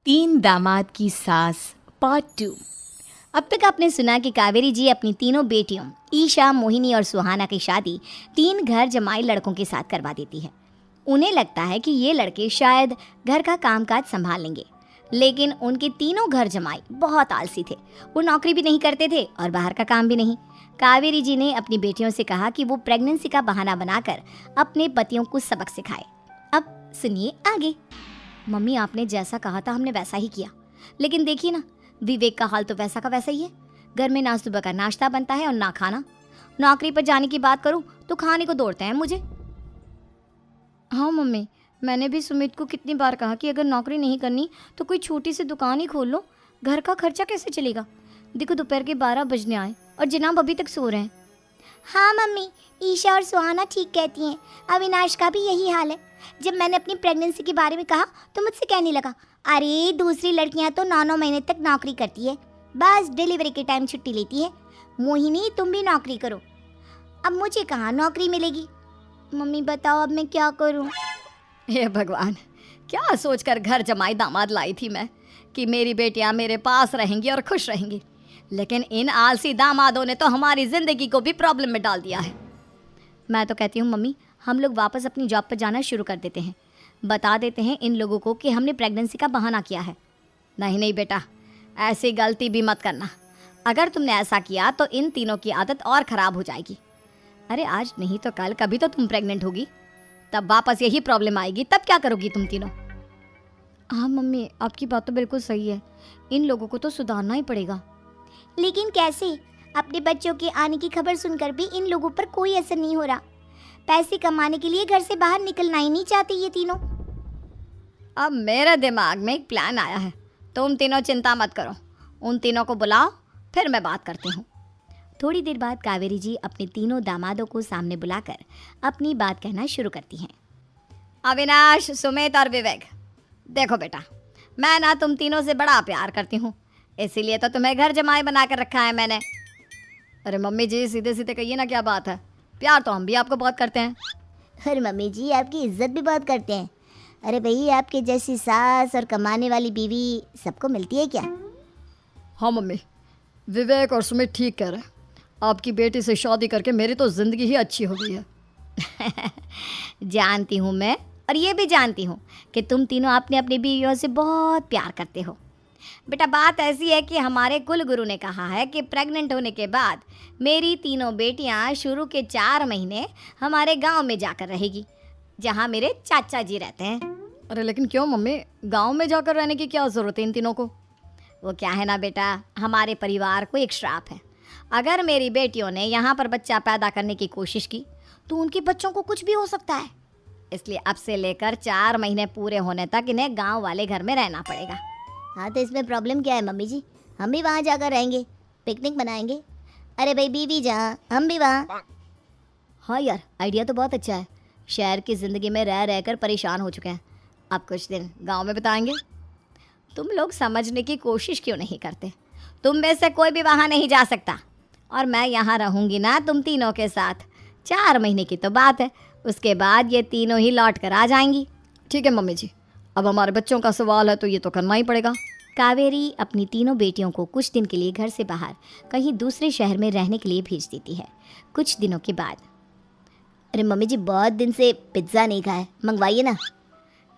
तीन दामाद की सास पार्ट 2। अब तक आपने सुना कि कावेरी जी अपनी तीनों बेटियों ईशा, मोहिनी और सुहाना की शादी तीन घर जमाई लड़कों के साथ करवा देती है। उन्हें लगता है कि ये लड़के शायद घर का कामकाज संभाल लेंगे, लेकिन उनके तीनों घर जमाई बहुत आलसी थे। वो नौकरी भी नहीं करते थे और बाहर का काम भी नहीं। कावेरी जी ने अपनी बेटियों से कहा कि वो प्रेगनेंसी का बहाना बनाकर अपने पतियों को सबक सिखाए। अब सुनिए आगे। मम्मी, आपने जैसा कहा था हमने वैसा ही किया, लेकिन देखिए ना, विवेक का हाल तो वैसा का वैसा ही है। घर में ना सुबह का नाश्ता बनता है और ना खाना। नौकरी पर जाने की बात करूं तो खाने को दौड़ते हैं मुझे। हाँ मम्मी, मैंने भी सुमित को कितनी बार कहा कि अगर नौकरी नहीं करनी तो कोई छोटी सी दुकान ही खोल लो। घर का खर्चा कैसे चलेगा? देखो दोपहर के 12 बजने आए और जनाब अभी तक सो रहे हैं। हाँ मम्मी, ईशा और सुहाना ठीक कहती हैं। अविनाश का भी यही हाल है। जब मैंने अपनी प्रेगनेंसी के बारे में कहा तो मुझसे कहने लगा, अरे दूसरी लड़कियां तो 9-9 महीने तक नौकरी करती है, बस डिलीवरी के टाइम छुट्टी लेती है। मोहिनी, तुम भी नौकरी करो। अब मुझे कहाँ नौकरी मिलेगी? मम्मी बताओ अब मैं क्या करूँ? हे भगवान, क्या सोचकर घर जमाई दामाद लाई थी मैं कि मेरी बेटियां मेरे पास रहेंगी और खुश रहेंगी, लेकिन इन आलसी दामादों ने तो हमारी ज़िंदगी को भी प्रॉब्लम में डाल दिया है। मैं तो कहती हूँ मम्मी, हम लोग वापस अपनी जॉब पर जाना शुरू कर देते हैं। बता देते हैं इन लोगों को कि हमने प्रेगनेंसी का बहाना किया है। नहीं नहीं बेटा, ऐसी गलती भी मत करना। अगर तुमने ऐसा किया तो इन तीनों की आदत और ख़राब हो जाएगी। अरे आज नहीं तो कल कभी तो तुम प्रेग्नेंट होगी, तब वापस यही प्रॉब्लम आएगी। तब क्या करोगी तुम तीनों? हाँ मम्मी, आपकी बात तो बिल्कुल सही है। इन लोगों को तो सुधारना ही पड़ेगा। लेकिन कैसे? अपने बच्चों के आने की खबर सुनकर भी इन लोगों पर कोई असर नहीं हो रहा। पैसे कमाने के लिए घर से बाहर निकलना ही नहीं चाहते ये तीनों। अब मेरे दिमाग में एक प्लान आया है। तुम तीनों चिंता मत करो, उन तीनों को बुलाओ, फिर मैं बात करती हूँ। थोड़ी देर बाद कावेरी जी अपने तीनों दामादों को सामने बुलाकर अपनी बात कहना शुरू करती हैं। अविनाश, सुमित और विवेक, देखो बेटा, मैं ना तुम तीनों से बड़ा प्यार करती हूँ, इसीलिए तो तुम्हें घर जमाई बना कर रखा है मैंने। अरे मम्मी जी, सीधे सीधे कहिए ना, क्या बात है? प्यार तो हम भी आपको बहुत करते हैं। अरे मम्मी जी, आपकी इज्जत भी बहुत करते हैं। अरे भाई, आपके जैसी सास और कमाने वाली बीवी सबको मिलती है क्या? हाँ मम्मी, विवेक और सुमित ठीक कह रहे हैं। आपकी बेटी से शादी करके मेरी तो ज़िंदगी ही अच्छी हो गई है। जानती हूँ मैं, और ये भी जानती हूँ कि तुम तीनों अपने अपनी बीवियों से बहुत प्यार करते हो। बेटा, बात ऐसी है कि हमारे कुल गुरु ने कहा है कि प्रेग्नेंट होने के बाद मेरी तीनों बेटियां शुरू के 4 महीने हमारे गांव में जाकर रहेगी, जहां मेरे चाचा जी रहते हैं। अरे लेकिन क्यों मम्मी, गांव में जाकर रहने की क्या ज़रूरत है इन तीनों को? वो क्या है ना बेटा, हमारे परिवार को एक श्राप है। अगर मेरी बेटियों ने यहाँ पर बच्चा पैदा करने की कोशिश की तो उनके बच्चों को कुछ भी हो सकता है। इसलिए अब से लेकर 4 महीने पूरे होने तक इन्हें गाँव वाले घर में रहना पड़ेगा। हाँ तो इसमें प्रॉब्लम क्या है मम्मी जी? हम भी वहाँ जाकर रहेंगे, पिकनिक मनाएंगे। अरे भाई, बीवी जहाँ हम भी वहाँ। हाँ यार, आइडिया तो बहुत अच्छा है। शहर की ज़िंदगी में रह रहकर परेशान हो चुके हैं, अब कुछ दिन गांव में बिताएंगे। तुम लोग समझने की कोशिश क्यों नहीं करते? तुम में से कोई भी वहाँ नहीं जा सकता, और मैं यहाँ रहूँगी ना तुम तीनों के साथ। 4 महीने की तो बात है, उसके बाद ये तीनों ही लौट कर आ जाएंगी। ठीक है मम्मी जी, अब हमारे बच्चों का सवाल है तो ये तो करना ही पड़ेगा। कावेरी अपनी तीनों बेटियों को कुछ दिन के लिए घर से बाहर कहीं दूसरे शहर में रहने के लिए भेज देती है। कुछ दिनों के बाद, अरे मम्मी जी, बहुत दिन से पिज्ज़ा नहीं खाया, मंगवाइए ना।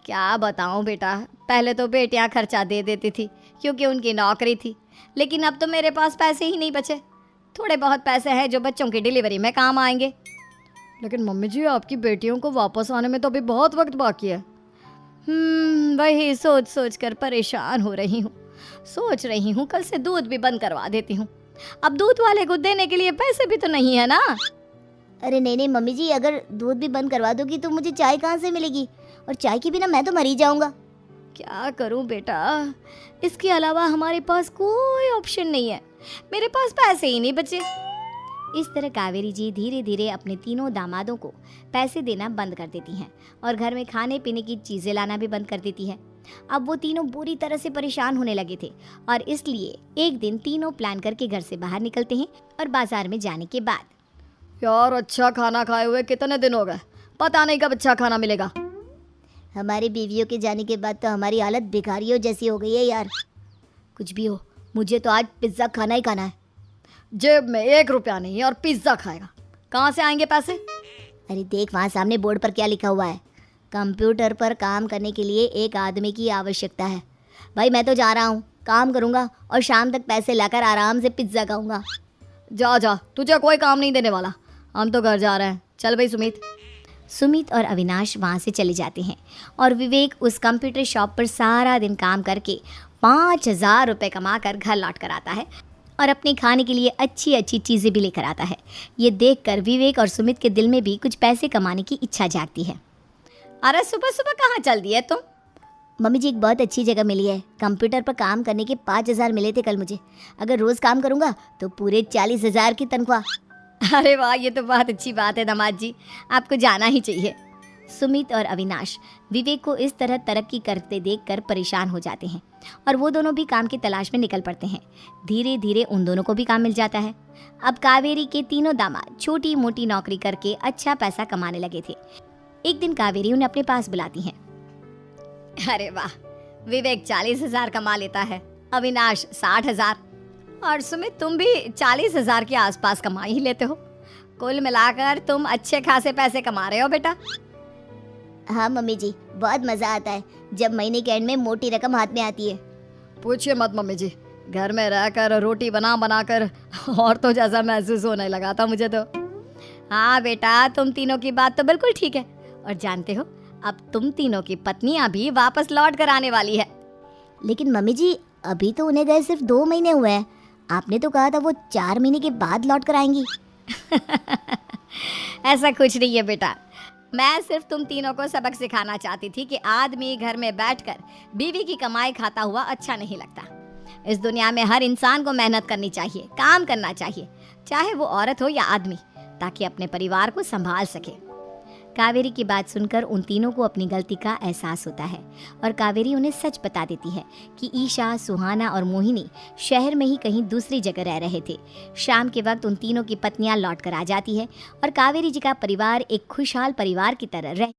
क्या बताऊं बेटा, पहले तो बेटियां खर्चा दे देती थी क्योंकि उनकी नौकरी थी, लेकिन अब तो मेरे पास पैसे ही नहीं बचे। थोड़े बहुत पैसे हैं जो बच्चों की डिलीवरी में काम आएंगे। लेकिन मम्मी जी, आपकी बेटियों को वापस आने में तो अभी बहुत वक्त बाकी है। वही सोच सोच कर परेशान हो रही हूँ। सोच रही हूँ कल से दूध भी बंद करवा देती हूँ। अब दूध वाले को देने के लिए पैसे भी तो नहीं है ना। अरे नहीं नहीं मम्मी जी, अगर दूध भी बंद करवा दोगी तो मुझे चाय कहाँ से मिलेगी? और चाय के बिना मैं तो मर ही जाऊँगा। क्या करूँ बेटा, इसके अलावा हमारे पास कोई ऑप्शन नहीं है। मेरे पास पैसे ही नहीं बचे। इस तरह कावेरी जी धीरे धीरे अपने तीनों दामादों को पैसे देना बंद कर देती हैं और घर में खाने पीने की चीज़ें लाना भी बंद कर देती है। अब वो तीनों बुरी तरह से परेशान होने लगे थे, और इसलिए एक दिन तीनों प्लान करके घर से बाहर निकलते हैं। और बाजार में जाने के बाद, यार अच्छा खाना खाए हुए कितने दिन हो गए, पता नहीं कब अच्छा खाना मिलेगा। हमारी बीवियों के जाने के बाद तो हमारी हालत भिखारियों जैसी हो गई है यार। कुछ भी हो, मुझे तो आज पिज्ज़ा खाना ही खाना है। जेब में 1 रुपया नहीं और पिज्ज़ा खाएगा, कहाँ से आएंगे पैसे? अरे देख वहाँ सामने बोर्ड पर क्या लिखा हुआ है, कंप्यूटर पर काम करने के लिए एक आदमी की आवश्यकता है। भाई मैं तो जा रहा हूँ, काम करूँगा और शाम तक पैसे लाकर आराम से पिज्ज़ा खाऊंगा। जा जा, तुझे कोई काम नहीं देने वाला, हम तो घर जा रहे हैं। चल भाई सुमित। सुमित और अविनाश वहाँ से चले जाते हैं और विवेक उस कंप्यूटर शॉप पर सारा दिन काम करके 5,000 रुपये कमा कर घर लौट कर आता है और अपने खाने के लिए अच्छी अच्छी चीज़ें भी लेकर आता है। ये देखकर विवेक और सुमित के दिल में भी कुछ पैसे कमाने की इच्छा जागती है। अरे सुबह सुबह कहाँ चल दिए तुम? मम्मी जी एक बहुत अच्छी जगह मिली है, कंप्यूटर पर काम करने के 5,000 मिले थे कल मुझे। अगर रोज़ काम करूँगा तो पूरे 40,000 की तनख्वाह। अरे वाह, ये तो बहुत अच्छी बात है दामाद जी, आपको जाना ही चाहिए। सुमित और अविनाश विवेक को इस तरह तरक्की करते देखकर परेशान हो जाते हैं और वो दोनों भी काम की तलाश में निकल पड़ते हैं। धीरे धीरे उन दोनों को भी काम मिल जाता है। अब कावेरी के तीनों दामाद छोटी मोटी नौकरी करके अच्छा पैसा कमाने लगे थे। एक दिन कावेरी उन्हें अपने पास बुलाती हैं। अरे वाह, विवेक 40,000 कमा लेता है, अविनाश 60,000 और सुमित तुम भी 40,000 के आसपास कमा ही लेते हो। कुल मिलाकर तुम अच्छे खासे पैसे कमा रहे हो बेटा। हाँ मम्मी जी, बहुत मज़ा आता है जब महीने के एंड में मोटी रकम हाथ में आती है। पूछिए मत मम्मी जी, घर में रहकर रोटी बना बना कर और तो जैसा महसूस होने लगा था मुझे तो। हाँ बेटा, तुम तीनों की बात तो बिल्कुल ठीक है। और जानते हो, अब तुम तीनों की पत्नियां भी वापस लौट कर आने वाली है। लेकिन मम्मी जी अभी तो उन्हें गए सिर्फ 2 महीने हुए हैं, आपने तो कहा था वो 4 महीने के बाद लौट कर आएंगी। ऐसा कुछ नहीं है बेटा, मैं सिर्फ तुम तीनों को सबक सिखाना चाहती थी कि आदमी घर में बैठकर बीवी की कमाई खाता हुआ अच्छा नहीं लगता। इस दुनिया में हर इंसान को मेहनत करनी चाहिए, काम करना चाहिए, चाहे वो औरत हो या आदमी, ताकि अपने परिवार को संभाल सके। कावेरी की बात सुनकर उन तीनों को अपनी गलती का एहसास होता है और कावेरी उन्हें सच बता देती है कि ईशा, सुहाना और मोहिनी शहर में ही कहीं दूसरी जगह रह रहे थे। शाम के वक्त उन तीनों की पत्नियां लौट कर आ जाती है और कावेरी जी का परिवार एक खुशहाल परिवार की तरह रह